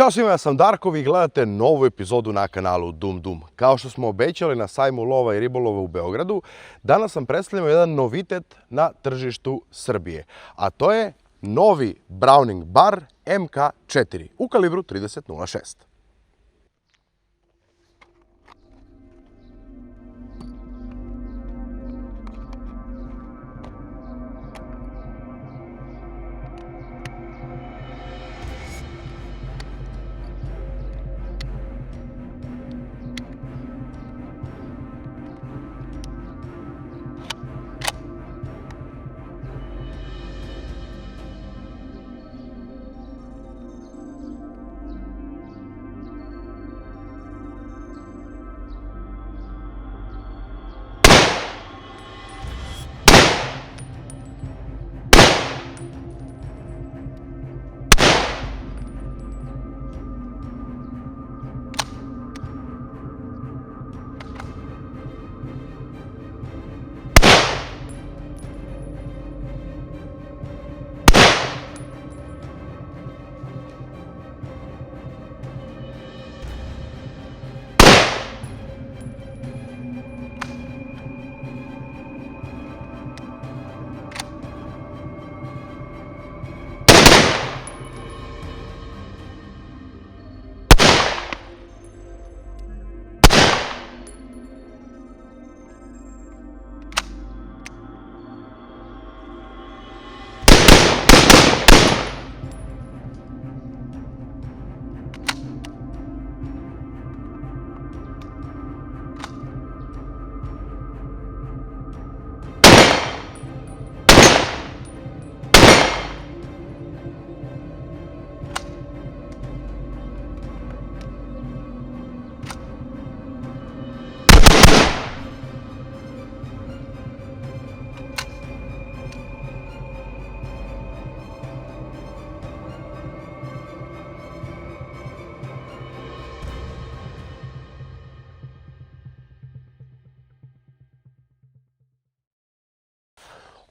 Ćao svima, ja sam Darko, vi gledate novu epizodu na kanalu Dum Dum. Kao što smo obećali na sajmu lova i ribolova u Beogradu, danas vam predstavljamo jedan novitet na tržištu Srbije, a to je novi Browning bar MK4 u kalibru 30.06.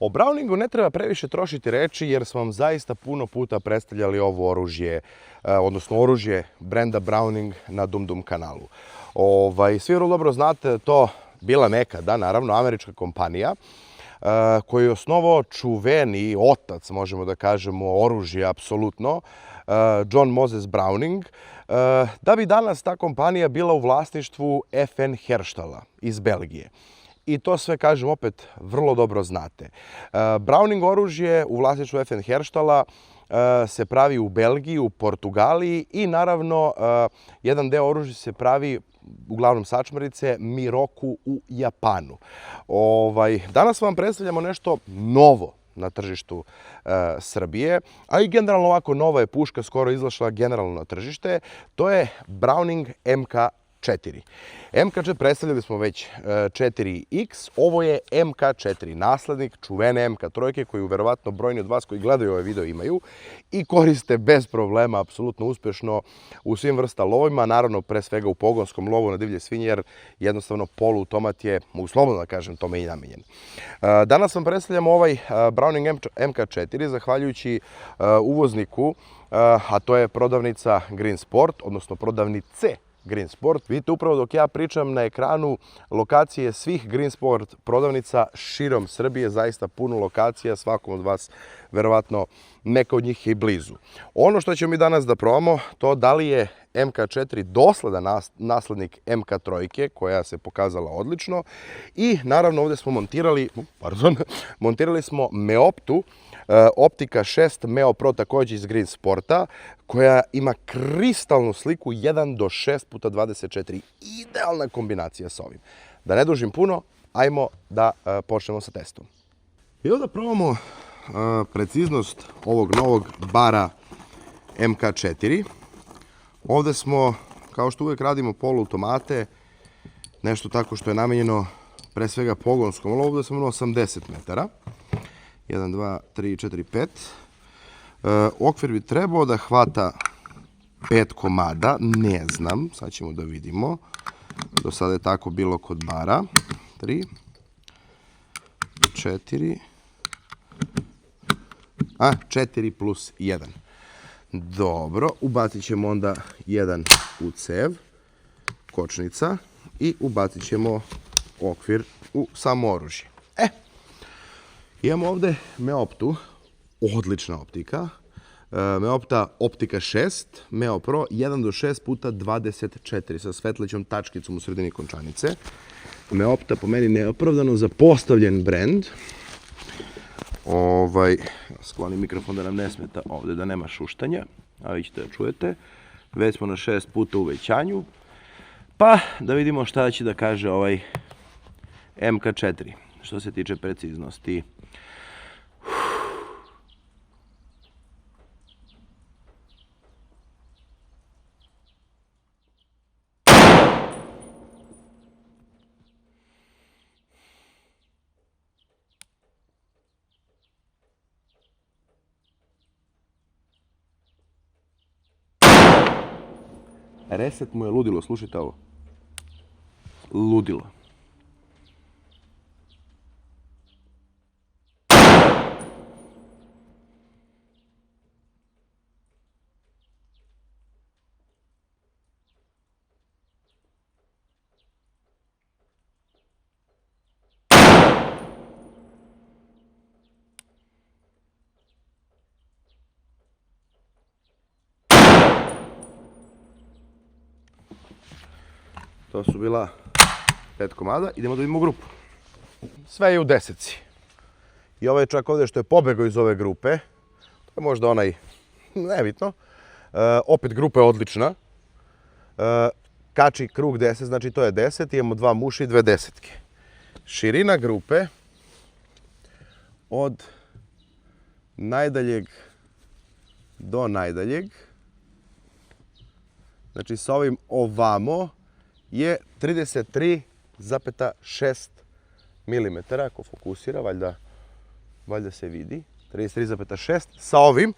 O Browningu ne treba previše trošiti reči jer smo vam zaista puno puta predstavljali ovo oružje, odnosno oružje brenda Browning na Dum Dum kanalu. Svi vrlo dobro znate da to bila nekada, naravno, američka kompanija koju je osnovao čuveni otac, možemo da kažemo, oružja apsolutno, John Moses Browning, da bi danas ta kompanija bila u vlasništvu FN Herstala iz Belgije. I to sve, kažem, opet vrlo dobro znate. Browning oružje u vlasništvu FN Herstala se pravi u Belgiji, u Portugaliji i naravno jedan deo oružja se pravi, uglavnom sačmarice, Miroku u Japanu. Danas vam predstavljamo nešto novo na tržištu Srbije, a i generalno ovako nova je puška, skoro izašla generalno na tržište, to je Browning MK4. MK4 predstavljali smo već 4X, ovo je MK4, naslednik čuvene MK3, koju verovatno brojni od vas koji gledaju ovaj video imaju i koriste bez problema, apsolutno uspješno u svim vrsta lovima, naravno pre svega u pogonskom lovu na divlje svinje, jer jednostavno poluautomat je, mogu slobodno da kažem, tome i namenjen. Danas vam predstavljamo ovaj Browning MK4, zahvaljujući uvozniku, a to je prodavnica Green Sport, odnosno prodavnice Green Sport. Vidite upravo dok ja pričam na ekranu lokacije svih Green Sport prodavnica širom Srbije, zaista puno lokacija, svakom od vas verovatno neka od njih je i blizu. Ono što ćemo mi danas da probamo, to da li je MK4 dosledan naslednik MK3, koja se pokazala odlično, i naravno ovdje smo montirali smo Meoptu, Optika 6 Meo Pro, također iz Green Sporta, koja ima kristalnu sliku 1:6x24. Idealna kombinacija sa ovim. Da ne dužim puno, ajmo da počnemo sa testom. I onda probamo preciznost ovog novog bara MK4. Ovdje smo, kao što uvijek radimo poluautomate, nešto tako što je namenjeno pre svega pogonskom lovu, ovdje smo imali 80 metara. 1, 2, 3, 4, 5. Okvir bi trebao da hvata 5 komada, ne znam, sad ćemo da vidimo. Do sada je tako bilo kod bara. 3, 4, 4 plus 1. Dobro, ubacit ćemo onda jedan u cev, kočnica, i ubacit ćemo okvir u samo oružje. Imamo ovde Meoptu, odlična optika. Meopta Optika 6, Meo Pro 1:6x24 sa svetlećom tačkicom u sredini končanice. Meopta po meni neopravdano zapostavljen brend. Sklonim mikrofon da nam ne smeta ovde, da nema šuštanja, a vi ćete da čujete. Već smo na 6 puta uvećanju, pa da vidimo šta će da kaže ovaj MK4 što se tiče preciznosti. Reset mu je ludilo, slušajte ovo. Ludilo. To su bila 5 komada, idemo da vidimo grupu. Sve je u deseci. I ovaj čak ovdje što je pobegao iz ove grupe, to je možda onaj, nebitno, opet grupa je odlična. Kači krug 10, znači to je 10, imamo 2 muša i 2 desetke. Širina grupe od najdaljeg do najdaljeg, znači sa ovim ovamo, je 33,6 mm, ako fokusira, valjda se vidi, 33,6 sa ovim,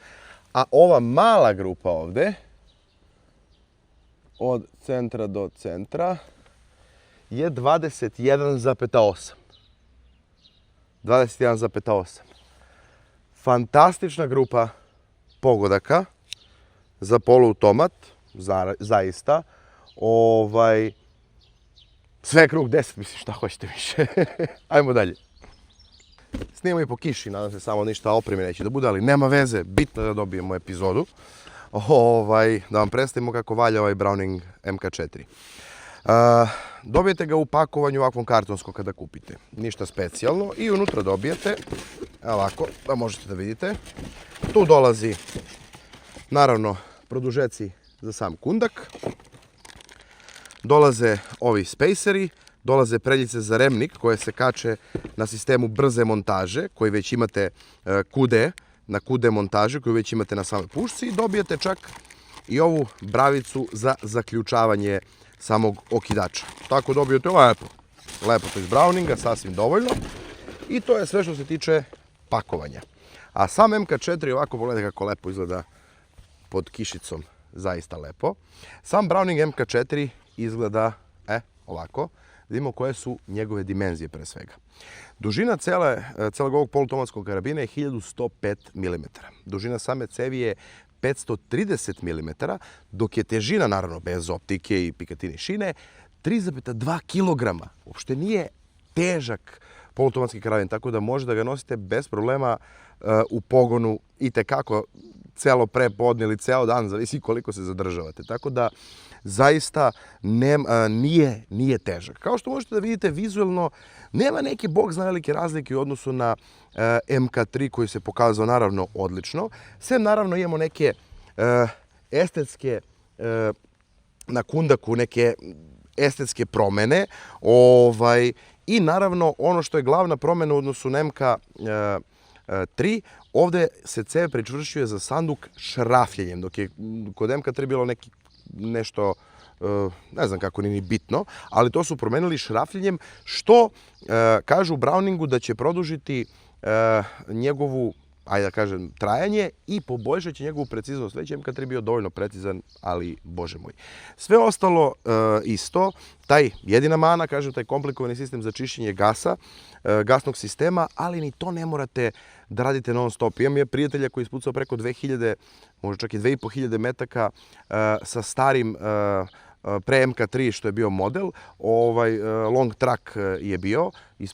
a ova mala grupa ovde, od centra do centra, je 21,8. 21,8. Fantastična grupa pogodaka za poluautomat, zaista. Sve krug 10, mislim, šta hoćete više. Ajmo dalje. Snimamo i po kiši, nadam se samo ništa opreme neće da bude, ali nema veze, bitno je da dobijemo epizodu. Da vam predstavimo kako valja ovaj Browning MK4. Dobijete ga u pakovanju ovakvom kartonskom kada kupite. Ništa specijalno. I unutra dobijete, ovako, da možete da vidite. Tu dolazi, naravno, produžeci za sam kundak. Dolaze ovi spaceri, dolaze preljice za remnik koje se kače na sistemu brze montaže, koji već imate na QD montaže, koju već imate na samoj pušci, i dobijete čak i ovu bravicu za zaključavanje samog okidača. Tako dobijete lepo to iz Browninga, sasvim dovoljno. I to je sve što se tiče pakovanja. A sam MK4, ovako pogledajte kako lepo izgleda pod kišicom, zaista lepo. Sam Browning MK4 izgleda ovako. Vidimo koje su njegove dimenzije pre svega. Dužina celog ovog poluautomatskog karabina je 1105 mm. Dužina same cevi je 530 mm, dok je težina, naravno bez optike i pikatine šine, 3,2 kg. Uopšte nije težak poluautomatski karabin, tako da možete da ga nosite bez problema u pogonu i tekako celo prepodne ili ceo dan, zavisi koliko se zadržavate. Tako da zaista nije težak. Kao što možete da vidite vizuelno, nema neke bog zna velike razlike u odnosu na MK3 koji se pokazao naravno odlično. Sem naravno imamo neke estetske, na kundaku neke estetske promene. I naravno ono što je glavna promena u odnosu na MK3, ovde se cev pričvršćuje za sanduk šrafljenjem, dok je kod MK3 bilo nešto, ne znam kako ni bitno, ali to su promenili šrafljenjem, što kažu u Browningu da će produžiti njegovu ajde da kažem, trajanje i poboljšat će njegovu preciznost. Već je MK3 bio dovoljno precizan, ali bože moj. Sve ostalo isto, taj jedina mana, kažem, taj komplikovani sistem za čišćenje gasa, gasnog sistema, ali ni to ne morate da radite non stop. Imam je prijatelja koji je ispucao preko 2000, možda čak i 2500 metaka sa starim pre MK3 što je bio model, long track je bio,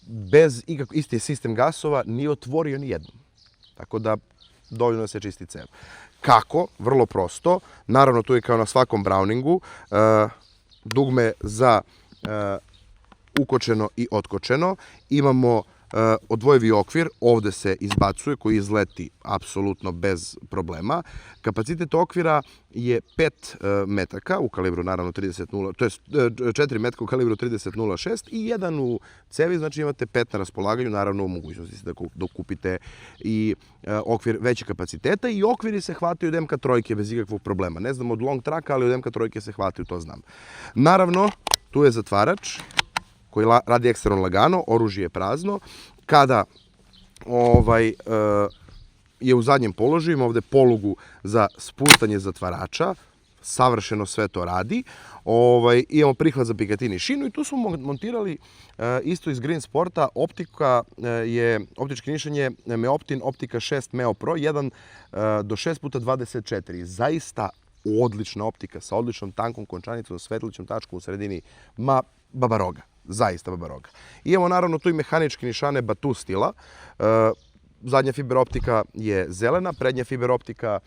bez isti sistem gasova, nije otvorio ni jednom. Tako da dovoljno da se čisti cev. Kako? Vrlo prosto. Naravno, tu je kao na svakom Browningu dugme za ukočeno i otkočeno. Imamo odvojivi okvir, ovde se izbacuje, koji izleti apsolutno bez problema. Kapacitet okvira je 5 metaka u kalibru, naravno 30-0, to je 4 metka u kalibru 30-06 i jedan u cevi, znači imate 5 na raspolaganju, naravno u mogućnosti da kupite i okvir veće kapaciteta i okviri se hvataju od MK3 bez ikakvog problema. Ne znam od long tracka, ali od MK3 se hvataju, to znam. Naravno, tu je zatvarač koji radi eksterno lagano, oružje je prazno. Kada je u zadnjem položaju, ima ovde polugu za spuštanje zatvarača, savršeno sve to radi. Imamo prihvat za Picatinny šinu i tu smo montirali isto iz Green Sporta. Optika je, optički nišanje Meoptin Optika 6 Meo Pro, 1 do 6x24. Zaista odlična optika sa odličnom tankom končanicom, svetlićom tačkom u sredini, babaroga. Zaista babaroga. Imamo naravno tu i mehaničke nišane Batu stila. Zadnja fiber optika je zelena, prednja fiber optika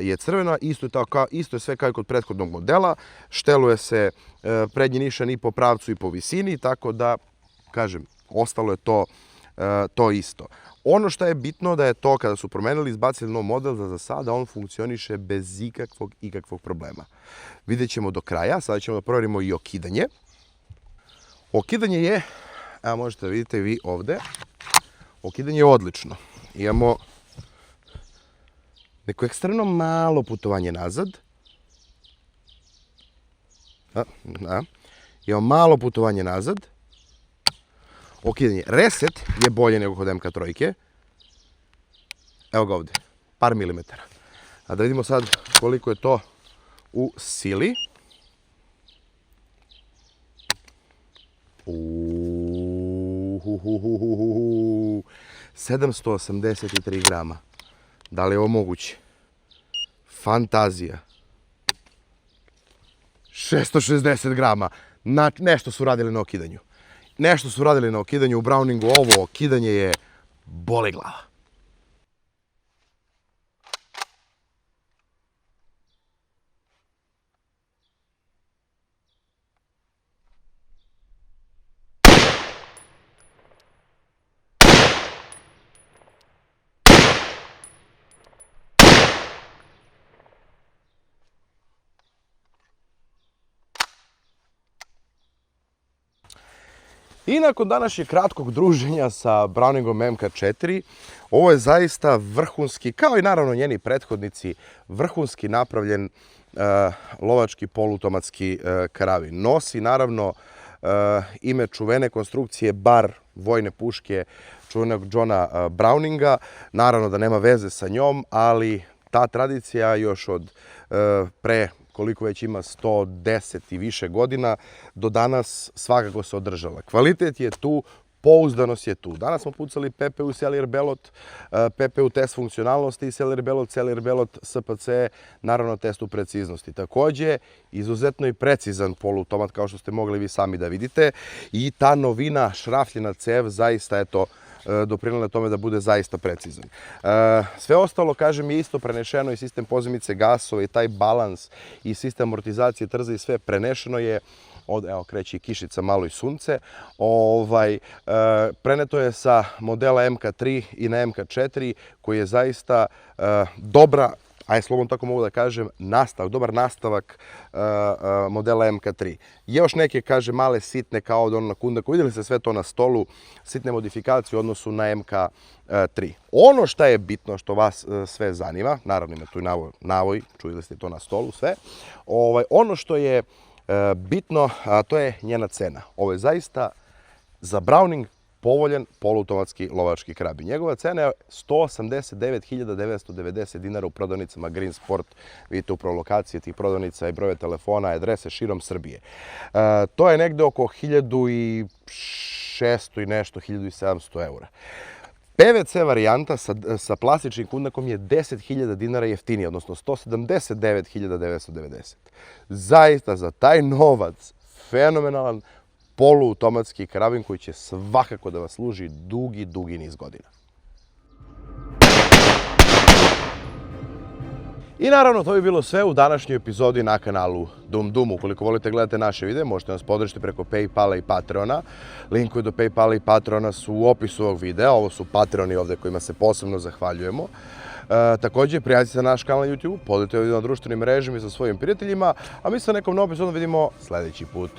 je crvena. Isto je sve kao i kod prethodnog modela. Šteluje se prednji nišan i po pravcu i po visini, tako da, kažem, ostalo je to isto. Ono što je bitno da je to, kada su promenili, izbacili nov model, da za sada on funkcioniše bez ikakvog problema. Vidjet ćemo do kraja, sada ćemo da provjerimo i okidanje. Okidanje je, evo možete da vidite vi ovde, okidanje je odlično. Imamo neko ekstremno malo putovanje nazad. Imamo malo putovanje nazad. Okidanje. Reset je bolje nego kod MK3. Evo ga ovde, par milimetara. A da vidimo sad koliko je to u sili. 783 grama. Da li je ovo moguće? Fantazija. 660 grama. Nešto su radili na okidanju. Nešto su radili na okidanju u Browningu. Ovo okidanje je boli glava. I nakon današnjeg kratkog druženja sa Browningom MK4, ovo je zaista vrhunski, kao i naravno njeni prethodnici, vrhunski napravljen lovački poluautomatski karabin. Nosi naravno ime čuvene konstrukcije bar vojne puške čuvenog Johna Browninga. Naravno da nema veze sa njom, ali ta tradicija još od pre koliko već ima 110 i više godina, do danas svakako se održala. Kvalitet je tu, pouzdanost je tu. Danas smo pucali PPU Sellier Belot, PPU test funkcionalnosti, Sellier Belot SPC, naravno testu preciznosti. Takođe, izuzetno i precizan poluautomat, kao što ste mogli vi sami da vidite. I ta novina šrafljena cev zaista je to doprinela tome da bude zaista precizan. Sve ostalo, kažem, je isto prenešeno i sistem pozemice gasova i taj balans i sistem amortizacije trza i sve prenešeno je od, evo, kreće i kišica, malo i sunce. Preneto je sa modela MK3 i na MK4, koji je zaista dobra, ajde slobodno tako mogu da kažem, dobar nastavak modela MK3. Još neke, kažem, male sitne kao od ono na Kundaku, vidjeli ste sve to na stolu, sitne modifikacije u odnosu na MK3. Ono što je bitno, što vas sve zanima, naravno ima tu i navoj, čuli ste to na stolu sve, ono što je bitno, a to je njena cena. Ovo je zaista za Browning povoljan poluautomatski lovački karabin. Njegova cena je 189.990 dinara u prodavnicama Green Sport. Vidite upravo lokacije tih prodavnica i broje telefona, adrese širom Srbije. To je negde oko 1.600 i nešto, 1.700 eura. PVC varijanta sa plastičnim kundakom je 10.000 dinara jeftinije, odnosno 179.990. Zaista za taj novac fenomenalan poluautomatski karabin koji će svakako da vas služi dugi niz godina. I naravno, to bi bilo sve u današnjoj epizodi na kanalu Dum Dum. Ukoliko volite gledate naše videe, možete nas podržati preko Paypala i Patreona. Linkovi do Paypala i Patreona su u opisu ovog videa. Ovo su Patreoni ovde kojima se posebno zahvaljujemo. Također, prijavite se na naš kanal na YouTube, podelite video na društvenim mrežama i sa svojim prijateljima, a mi se na nekom novom epizodu vidimo sljedeći put.